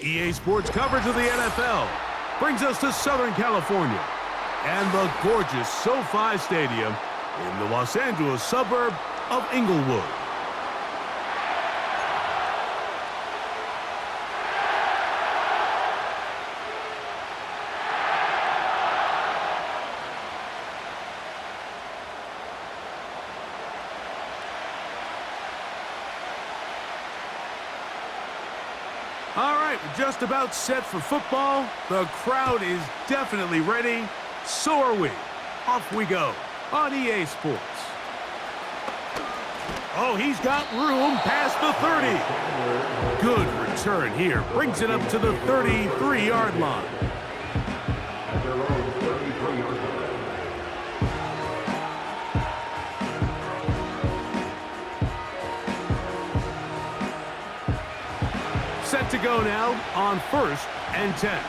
EA Sports coverage of the NFL brings us to Southern California and the gorgeous SoFi Stadium in the Los Angeles suburb of Inglewood. All right, we're just about set for football. The crowd is definitely ready. So are we. Off we go on EA Sports. Oh, he's got room past the 30. Good return here. Brings it up to the 33-yard line. Set to go now on 1st and 10.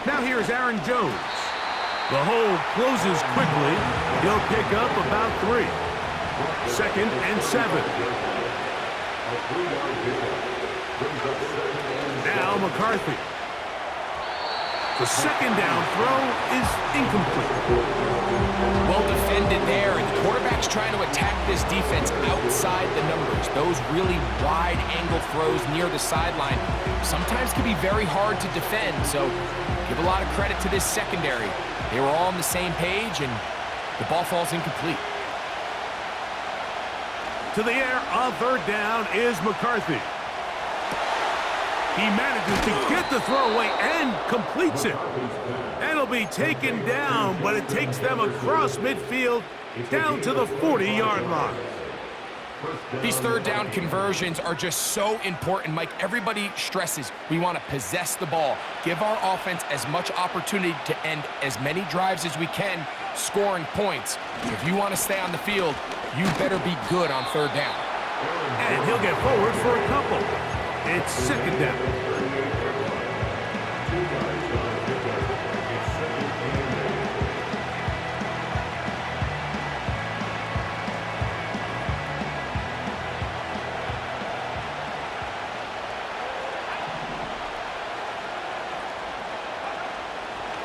Now here's Aaron Jones. The hole closes quickly. He'll pick up about 3. 2nd and 7. Now McCarthy. The 2nd down throw is incomplete. Well defended there, and the quarterback's trying to attack this defense outside the numbers. Those really wide-angle throws near the sideline sometimes can be very hard to defend, so give a lot of credit to this secondary. They were all on the same page, and the ball falls incomplete. To the air on 3rd down is McCarthy. He manages to get the throw away and completes it. And it'll be taken down, but it takes them across midfield down to the 40-yard line. These 3rd down conversions are just so important, Mike. Everybody stresses we want to possess the ball, give our offense as much opportunity to end as many drives as we can, scoring points. If you want to stay on the field, you better be good on 3rd down. And he'll get forward for a couple. It's 2nd down.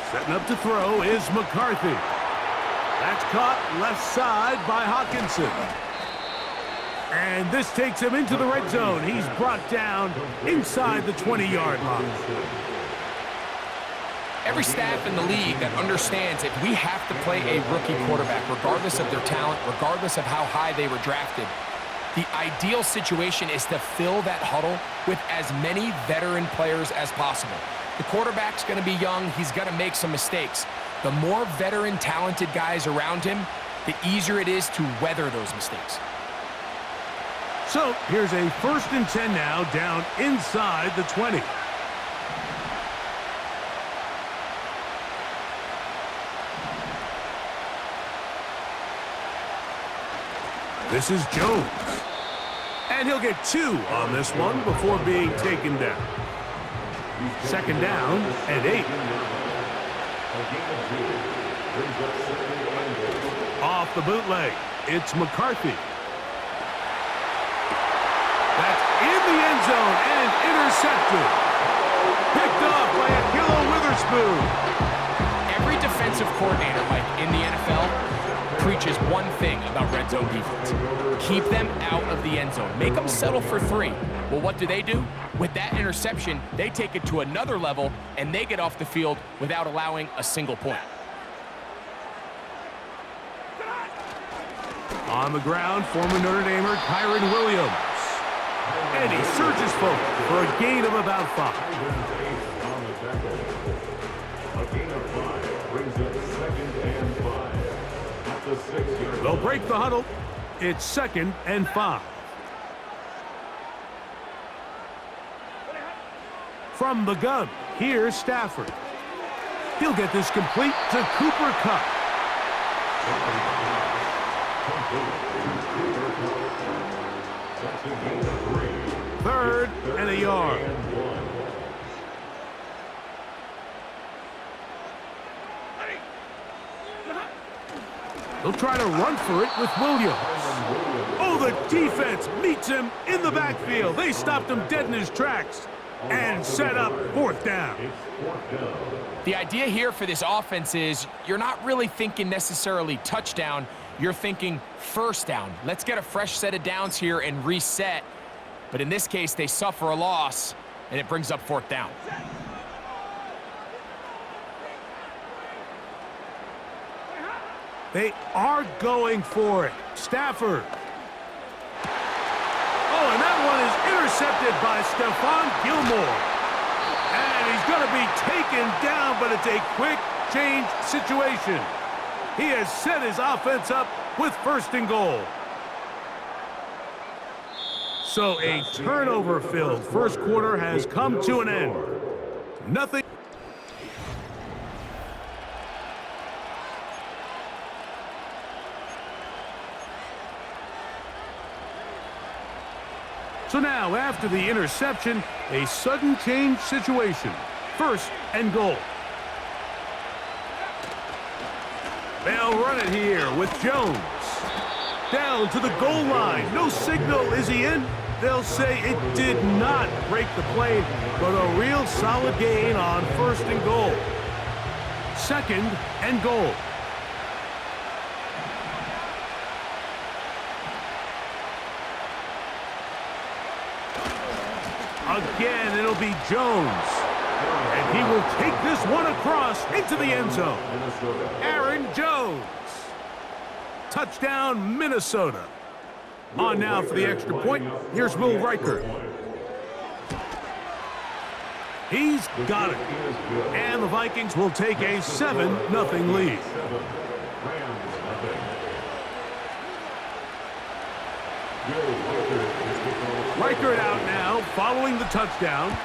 Setting up to throw is McCarthy. That's caught left side by Hawkinson. And this takes him into the red zone. He's brought down inside the 20-yard line. Every staff in the league that understands if we have to play a rookie quarterback, regardless of their talent, regardless of how high they were drafted, the ideal situation is to fill that huddle with as many veteran players as possible. The quarterback's going to be young. He's going to make some mistakes. The more veteran, talented guys around him, the easier it is to weather those mistakes. So here's a 1st and 10 now, down inside the 20. This is Jones. And he'll get 2 on this one before being taken down. 2nd down and 8. Off the bootleg, it's McCarthy. That's in the end zone and intercepted. Picked off by Ahkello Witherspoon. Every defensive coordinator, Mike, in the NFL preaches one thing about red zone defense. Keep them out of the end zone. Make them settle for 3. Well, what do? With that interception, they take it to another level, and they get off the field without allowing a single point. On the ground, former Notre Damer Kyron Williams. And he surges forward for a gain of about 5. They'll break the huddle. It's 2nd and 5. From the gun, here's Stafford. He'll get this complete to Cooper Kupp. 3rd and a yard. He'll try to run for it with Williams. Oh, the defense meets him in the backfield. They stopped him dead in his tracks and set up fourth down. The idea here for this offense is you're not really thinking necessarily touchdown. You're thinking first down. Let's get a fresh set of downs here and reset. But in this case, they suffer a loss, and it brings up fourth down. They are going for it. Stafford. Oh, and that one is intercepted by Stephon Gilmore. And he's going to be taken down, but it's a quick change situation. He has set his offense up with first and goal. So a turnover-filled first quarter has come to an end. Nothing. So now, after the interception, a sudden change situation. First and goal. They'll run it here with Jones. Down to the goal line. No signal. Is he in? They'll say it did not break the play, but a real solid gain on first and goal. Second and goal. Again, it'll be Jones. And he will take this one across into the end zone. Aaron Jones. Touchdown, Minnesota. On now for the extra point. Here's Will Riker. He's got it. And the Vikings will take a 7-0 lead. Riker out now, following the touchdown,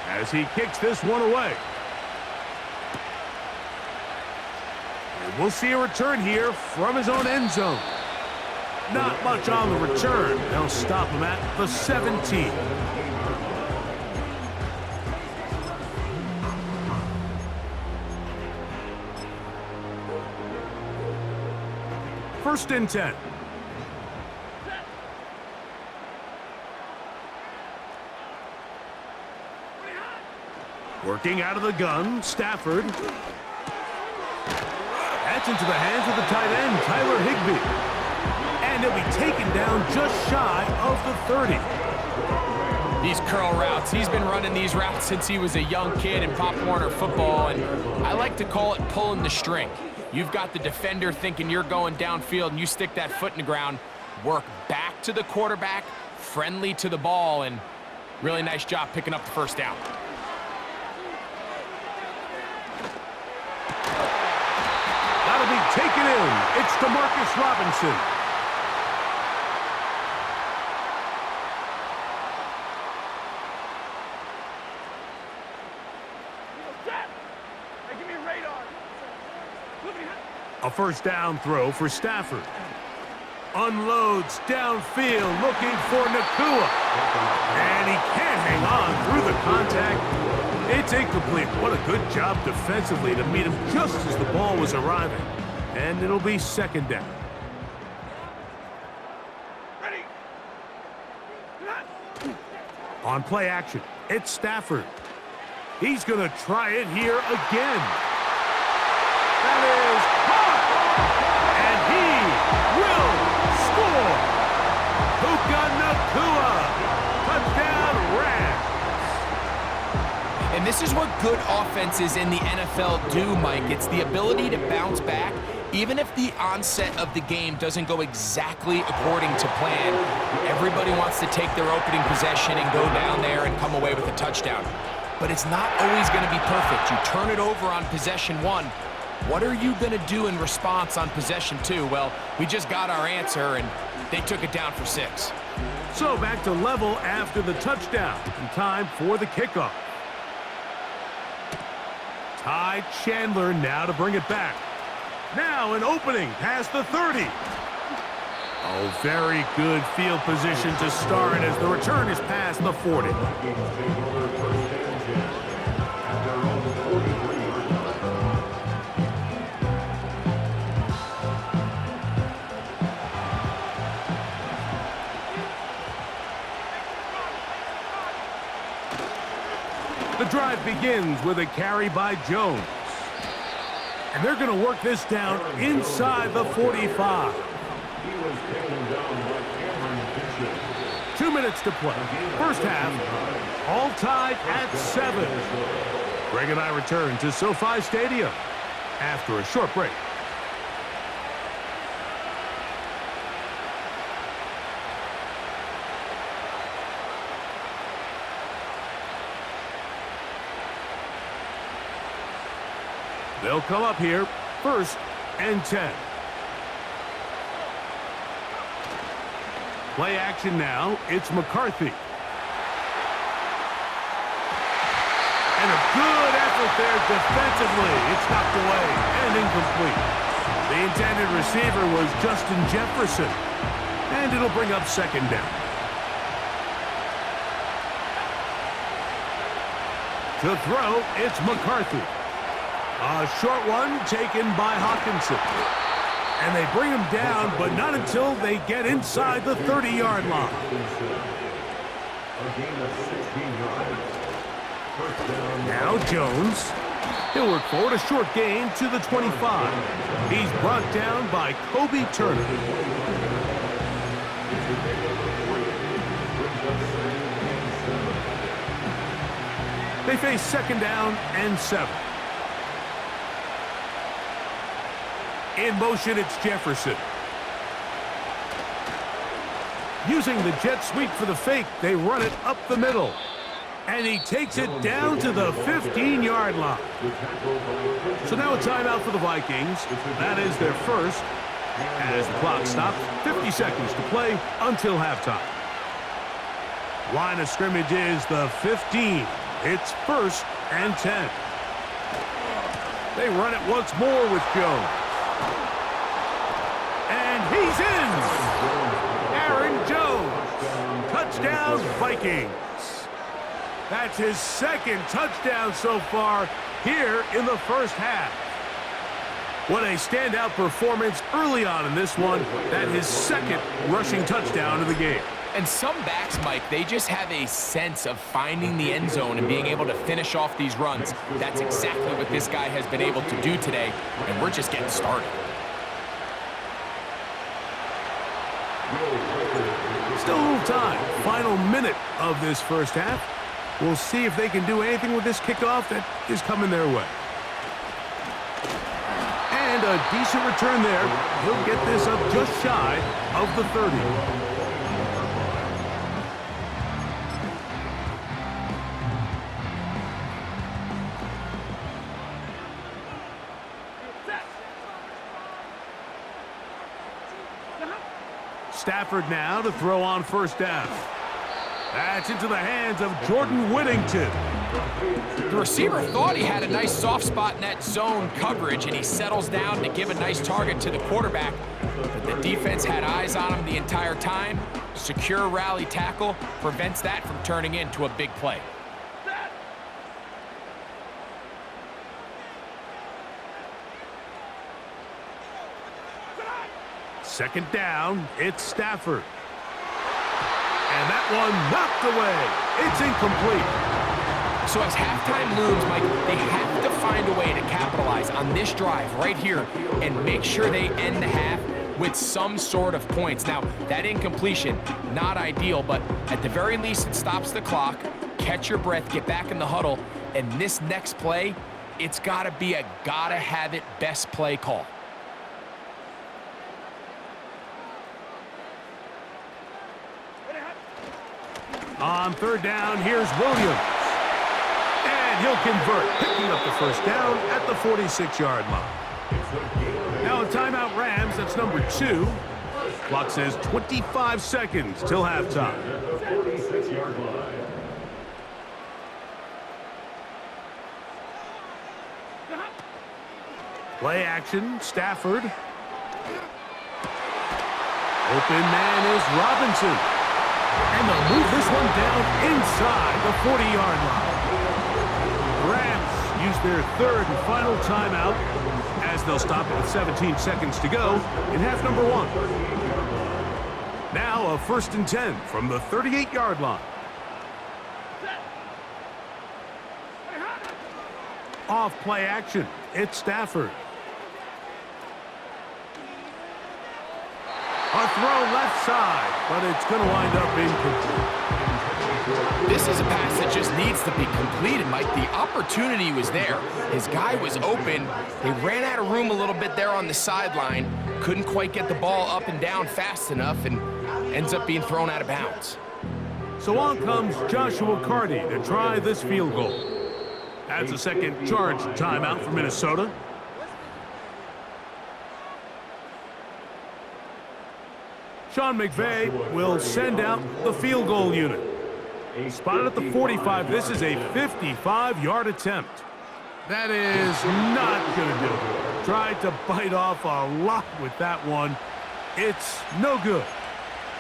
as he kicks this one away. And we'll see a return here from his own end zone. Not much on the return. They'll stop him at the 17. First and 10. Working out of the gun, Stafford. That's into the hands of the tight end, Tyler Higbee. And he'll be taken down just shy of the 30. These curl routes, he's been running these routes since he was a young kid in Pop Warner football, and I like to call it pulling the string. You've got the defender thinking you're going downfield, and you stick that foot in the ground, work back to the quarterback, friendly to the ball, and really nice job picking up the first down. That'll be taken in. It's DeMarcus Robinson. A first down throw for Stafford. Unloads downfield looking for Nakua. And he can't hang on through the contact. It's incomplete. What a good job defensively to meet him just as the ball was arriving. And it'll be second down. Ready. On play action, it's Stafford. He's going to try it here again. That is caught. And he will score. Puka Nakua. Touchdown, Rams. And this is what good offenses in the NFL do, Mike. It's the ability to bounce back, even if the onset of the game doesn't go exactly according to plan. Everybody wants to take their opening possession and go down there and come away with a touchdown. But it's not always going to be perfect. You turn it over on possession one. What are you going to do in response on possession two? Well, we just got our answer, and they took it down for 6. So back to level after the touchdown. And time for the kickoff. Ty Chandler now to bring it back. Now an opening past the 30. Oh, very good field position to start as the return is past the 40. drive begins with a carry by Jones. And they're going to work this down inside the 45. 2 minutes to play. First half, all tied at 7. Greg and I return to SoFi Stadium after a short break. They'll come up here, 1st and 10. Play action now, it's McCarthy. And a good effort there defensively. It's knocked away and incomplete. The intended receiver was Justin Jefferson. And it'll bring up 2nd down. To throw, it's McCarthy. A short one taken by Hawkinson. And they bring him down, but not until they get inside the 30-yard line. Now Jones. He'll work forward, a short gain to the 25. He's brought down by Kobe Turner. They face 2nd down and 7. In motion, it's Jefferson. Using the jet sweep for the fake, they run it up the middle. And he takes it down to the 15-yard line. So now a timeout for the Vikings. That is their first. As the clock stops, 50 seconds to play until halftime. Line of scrimmage is the 15. It's 1st and 10. They run it once more with Jones. And he's in! Aaron Jones. Touchdown, Vikings. That's his 2nd touchdown so far here in the first half. What a standout performance early on in this one. That his 2nd rushing touchdown of the game. And some backs, Mike, they just have a sense of finding the end zone and being able to finish off these runs. That's exactly what this guy has been able to do today, and we're just getting started. Still a little time. Final minute of this first half. We'll see if they can do anything with this kickoff that is coming their way. And a decent return there. He'll get this up just shy of the 30. Stafford now to throw on 1st down. That's into the hands of Jordan Whittington. The receiver thought he had a nice soft spot in that zone coverage, and he settles down to give a nice target to the quarterback. But the defense had eyes on him the entire time. Secure rally tackle prevents that from turning into a big play. Second down, it's Stafford. And that one knocked away. It's incomplete. So as halftime looms, Mike, they have to find a way to capitalize on this drive right here and make sure they end the half with some sort of points. Now, that incompletion, not ideal, but at the very least, it stops the clock. Catch your breath, get back in the huddle, and this next play, it's got to be a gotta-have-it best play call. On 3rd down, here's Williams. And he'll convert, picking up the 1st down at the 46-yard line. Now a timeout Rams, that's number 2. Clock says 25 seconds till halftime. Play action, Stafford. Open man is Robinson. And they'll move this one down inside the 40-yard line. Rams use their 3rd and final timeout as they'll stop it with 17 seconds to go in half number 1. Now a 1st and 10 from the 38-yard line. off play action. It's Stafford. A throw left side, but it's going to wind up incomplete. This is a pass that just needs to be completed, Mike. The opportunity was there. His guy was open. They ran out of room a little bit there on the sideline. Couldn't quite get the ball up and down fast enough and ends up being thrown out of bounds. So on comes Joshua Carty to try this field goal. That's a second charge timeout for Minnesota. Sean McVay will send out the field goal unit. Spotted at the 45. This is a 55-yard attempt. That is not going to do it. Tried to bite off a lot with that one. It's no good.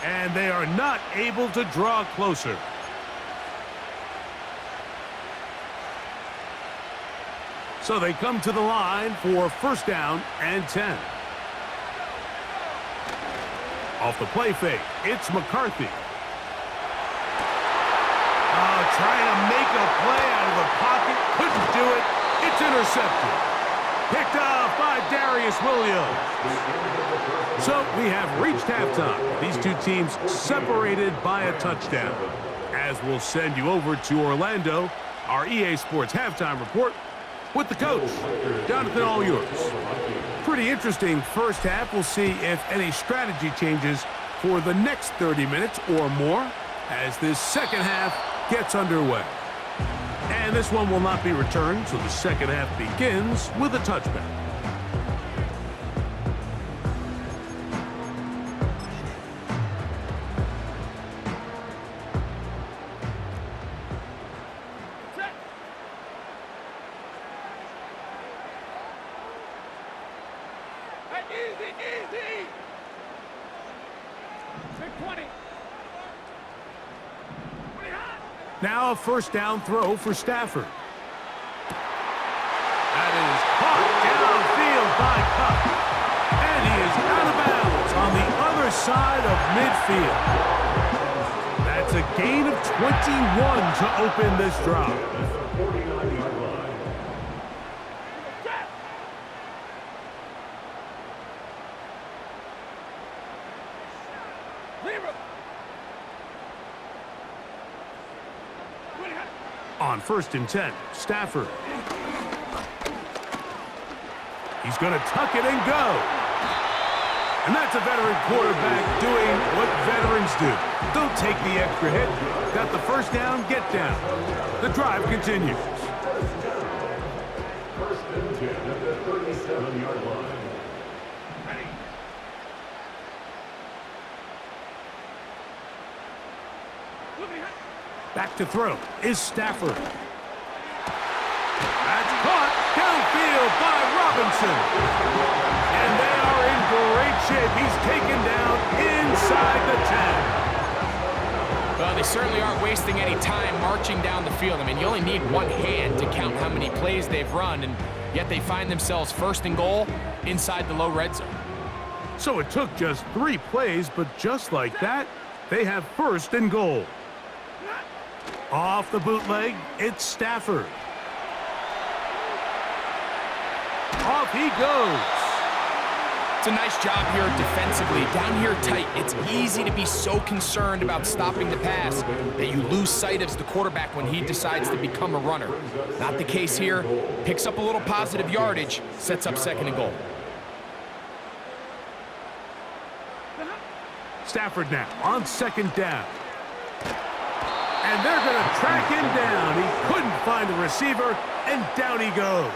And they are not able to draw closer. So they come to the line for first down and 10. Off the play fake, it's McCarthy. Trying to make a play out of the pocket. Couldn't do it. It's intercepted. Picked off by Darius Williams. So we have reached halftime. These two teams separated by a touchdown. As we'll send you over to Orlando, our EA Sports halftime report with the coach. Jonathan, all yours. Pretty interesting first half. We'll see if any strategy changes for the next 30 minutes or more as this second half gets underway. And this one will not be returned, so the second half begins with a touchback. Easy. 20. Now a first down throw for Stafford. That is caught downfield by Cup. And he is out of bounds on the other side of midfield. That's a gain of 21 to open this drive. On first and 10, Stafford. He's going to tuck it and go. And that's a veteran quarterback doing what veterans do. Don't take the extra hit. Got the first down, get down. The drive continues. First and 10 at the 37-yard line. Back to throw is Stafford. That's caught downfield by Robinson. And they are in great shape. He's taken down inside the 10. Well, they certainly aren't wasting any time marching down the field. I mean, you only need one hand to count how many plays they've run, and yet they find themselves first and goal inside the low red zone. So it took just 3 plays, but just like that, they have first and goal. Off the bootleg, it's Stafford. Off he goes. It's a nice job here defensively. Down here tight, it's easy to be so concerned about stopping the pass that you lose sight of the quarterback when he decides to become a runner. Not the case here. Picks up a little positive yardage, sets up second and goal. Stafford now on second down. And they're going to track him down. He couldn't find the receiver, and down he goes.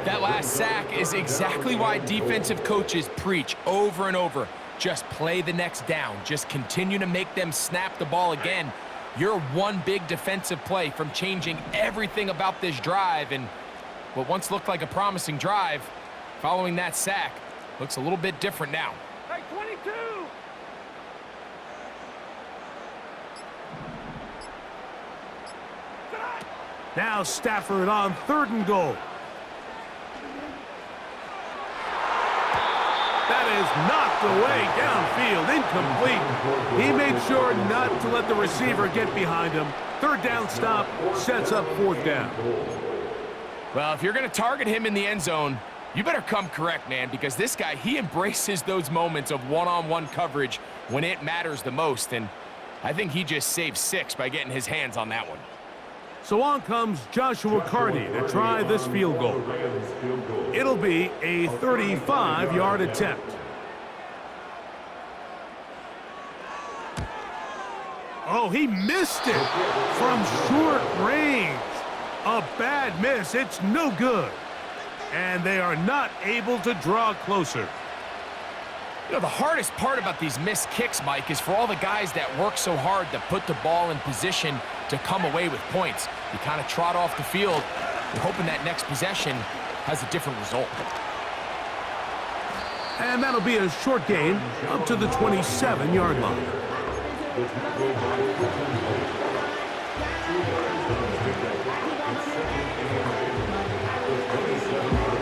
That last sack is exactly why defensive coaches preach over and over. Just play the next down. Just continue to make them snap the ball again. You're one big defensive play from changing everything about this drive. And what once looked like a promising drive, following that sack, looks a little bit different now. Hey, 22! Now Stafford on third and goal. That is knocked away downfield, incomplete. He made sure not to let the receiver get behind him. Third down stop sets up fourth down. Well, if you're going to target him in the end zone, you better come correct, man, because this guy, he embraces those moments of one-on-one coverage when it matters the most, and I think he just saved 6 by getting his hands on that one. So on comes Joshua Carty to try this field goal. It'll be a 35-yard attempt. Oh, he missed it from short range. A bad miss. It's no good. And they are not able to draw closer. You know, the hardest part about these missed kicks, Mike, is for all the guys that work so hard to put the ball in position to come away with points. You kind of trot off the field. You're hoping that next possession has a different result. And that'll be a short gain up to the 27-yard line.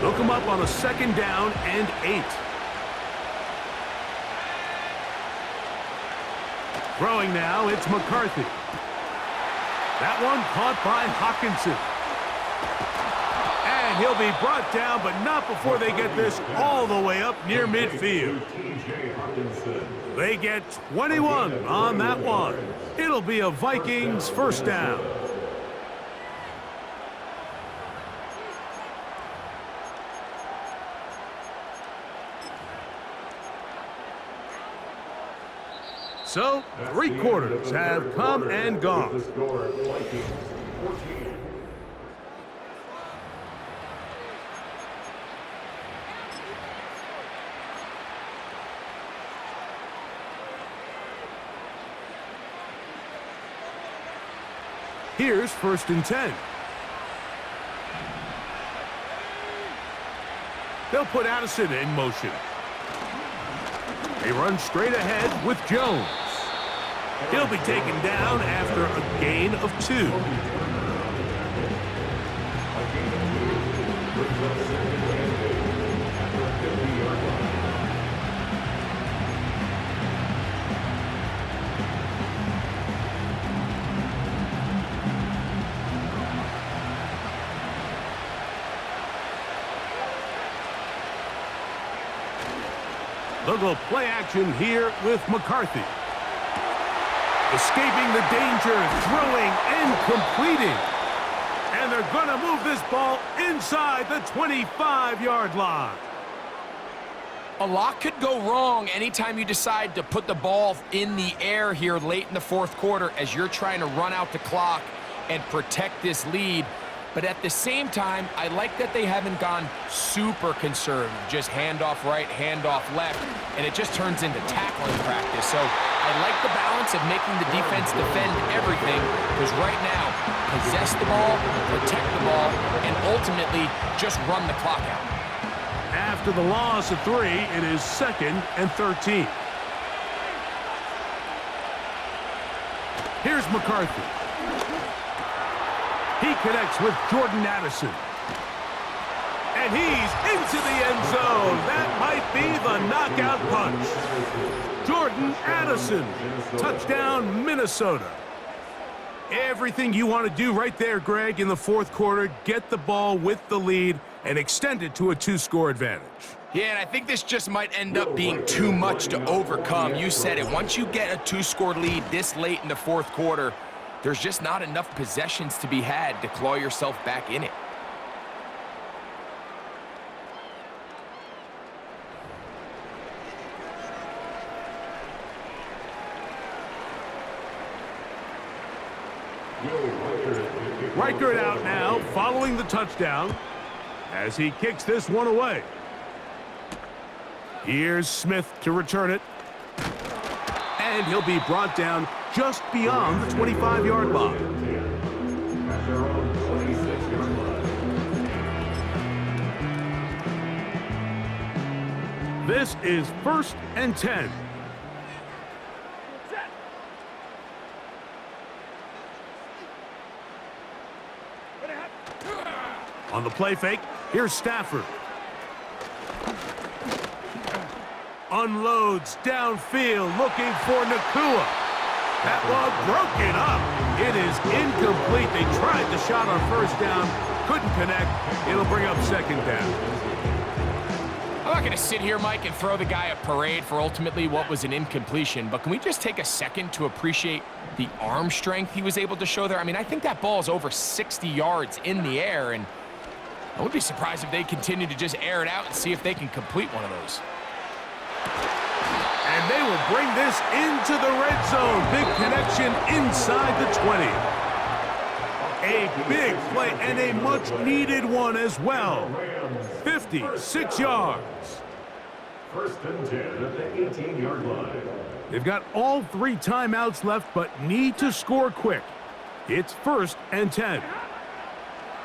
They'll come up on a 2nd down and 8. Throwing now, it's McCarthy. That one caught by Hawkinson. And he'll be brought down, but not before they get this all the way up near midfield. They get 21 on that one. It'll be a Vikings first down. So, 3 quarters have come and gone. Here's 1st and 10. They'll put Addison in motion. They run straight ahead with Jones. He'll be taken down after a gain of 2. They'll go play action here with McCarthy. Escaping the danger, throwing and completing. And they're going to move this ball inside the 25-yard line. A lot could go wrong anytime you decide to put the ball in the air here late in the 4th quarter as you're trying to run out the clock and protect this lead. But at the same time, I like that they haven't gone super conservative. Just handoff right, handoff left, and it just turns into tackling practice. So I like the balance of making the defense defend everything, because right now, possess the ball, protect the ball, and ultimately just run the clock out. After the loss of 3, it is 2nd and 13. Here's McCarthy. He connects with Jordan Addison. And he's into the end zone. That might be the knockout punch. Jordan Addison. Touchdown, Minnesota. Everything you want to do right there, Greg, in the 4th quarter. Get the ball with the lead and extend it to a 2-score advantage. Yeah, and I think this just might end up being too much to overcome. You said it. Once you get a 2-score lead this late in the 4th quarter, there's just not enough possessions to be had to claw yourself back in it. Reichert out now, following the touchdown, as he kicks this one away. Here's Smith to return it. And he'll be brought down just beyond the 25-yard line. This is 1st and 10. On the play fake, here's Stafford. Unloads downfield, looking for Nakua. That one broken up. It is incomplete. They tried the shot on 1st down, Couldn't connect. It'll bring up second down. I'm not going to sit here, Mike, and throw the guy a parade for ultimately what was an incompletion, but can we just take a second to appreciate the arm strength he was able to show there? I mean, I think that ball is over 60 yards in the air, and I would be surprised if they continue to just air it out and see if they can complete one of those. And they will bring this into the red zone. Big connection inside the 20. A big play and a much-needed one as well. 56 yards. First and 10 at the 18-yard line. They've got all 3 timeouts left, but need to score quick. It's first and 10.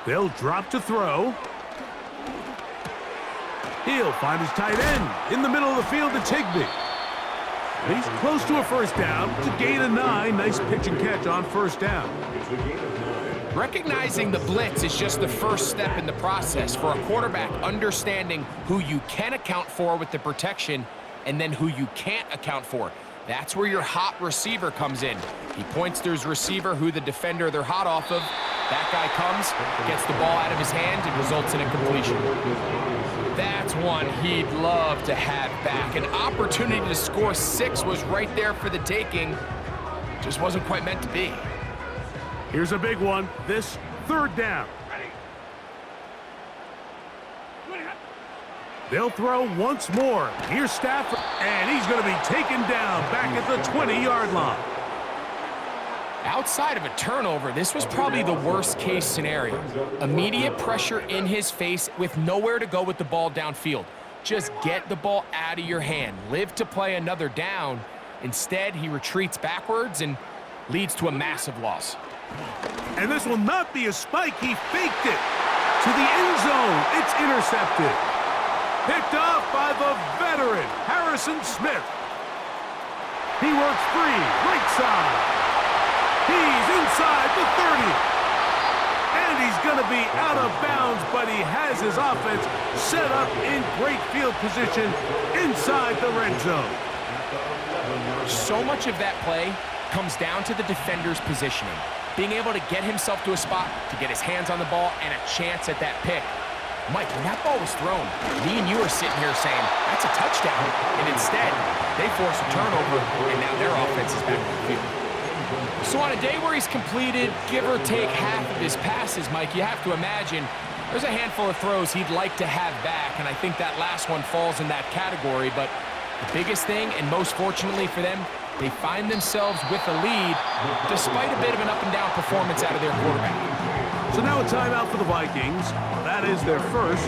They'll drop to throw. He'll find his tight end in the middle of the field to Tigby. He's close to a first down to gain a 9. Nice pitch and catch on first down. Recognizing the blitz is just the first step in the process for a quarterback, understanding who you can account for with the protection and then who you can't account for. That's where your hot receiver comes in. He points to his receiver, who the defender they're hot off of. That guy comes, gets the ball out of his hand, and results in a completion. That's one he'd love to have back. An opportunity to score 6 was right there for the taking. Just wasn't quite meant to be. Here's a big one. This third down. They'll throw once more. Here's Stafford, and he's going to be taken down back at the 20-yard line. Outside of a turnover, this was probably the worst-case scenario. Immediate pressure in his face with nowhere to go with the ball downfield. Just get the ball out of your hand. Live to play another down. Instead, he retreats backwards and leads to a massive loss. And this will not be a spike. He faked it to the end zone. It's intercepted. Picked off by the veteran, Harrison Smith. He works free, right side. He's inside the 30. And he's going to be out of bounds, but he has his offense set up in great field position inside the red zone. So much of that play comes down to the defender's positioning. Being able to get himself to a spot, to get his hands on the ball, and a chance at that pick. Mike, when that ball was thrown, me and you are sitting here saying, that's a touchdown. And instead, they force a turnover, and now their offense is back on the field. So on a day where he's completed, give or take half of his passes, Mike, you have to imagine there's a handful of throws he'd like to have back, and I think that last one falls in that category. But the biggest thing, and most fortunately for them, they find themselves with a lead despite a bit of an up-and-down performance out of their quarterback. So now a timeout for the Vikings. That is their first,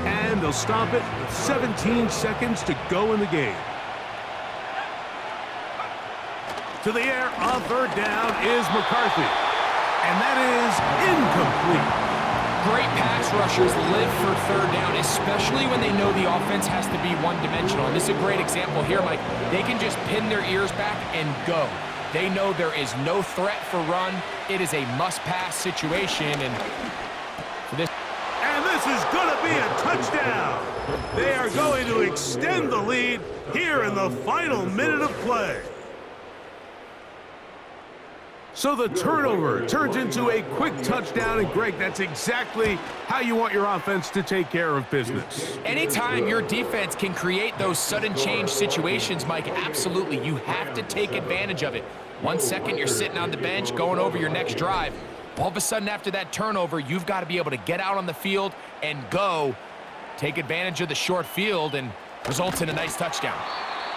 and they'll stop it with 17 seconds to go in the game. To the air on third down is McCarthy, and that is incomplete. Great pass rushers live for third down, especially when they know the offense has to be one-dimensional. And this is a great example here, Mike. They can just pin their ears back and go. They know there is no threat for run. It is a must-pass situation, and for this. And this is going to be a touchdown. They are going to extend the lead here in the final minute of play. So the turnover turns into a quick touchdown, and Greg, that's exactly how you want your offense to take care of business. Anytime your defense can create those sudden change situations, Mike, absolutely, you have to take advantage of it. 1 second, you're sitting on the bench, going over your next drive. All of a sudden, after that turnover, you've got to be able to get out on the field and go. Take advantage of the short field, and results in a nice touchdown.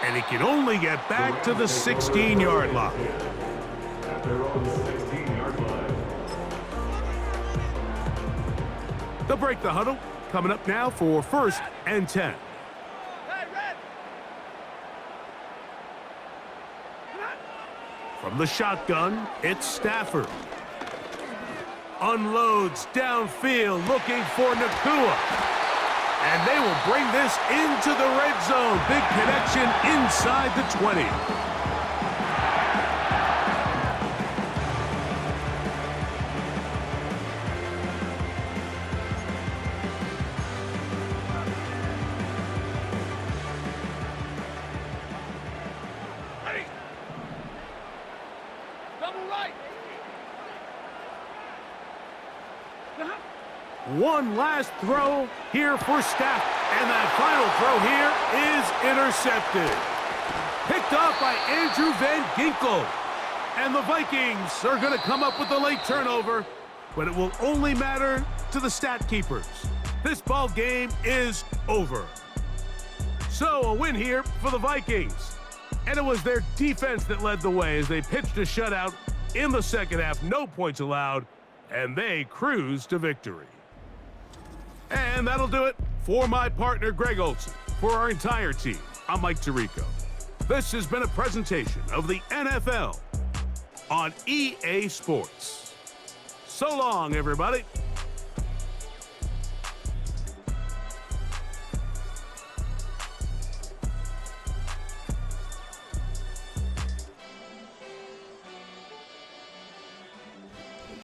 And he can only get back to the 16-yard line. They're on the 16-yard line. They'll break the huddle. Coming up now for first and 10. From the shotgun, it's Stafford. Unloads downfield, looking for Nakua. And they will bring this into the red zone. Big connection inside the 20. One last throw here for Staff. And that final throw here is intercepted. Picked off by Andrew Van Ginkel. And the Vikings are going to come up with the late turnover, but it will only matter to the stat keepers. This ball game is over. So a win here for the Vikings. And it was their defense that led the way as they pitched a shutout in the second half. No points allowed, and they cruised to victory. And that'll do it for my partner, Greg Olson. For our entire team, I'm Mike Tirico. This has been a presentation of the NFL on EA Sports. So long, everybody.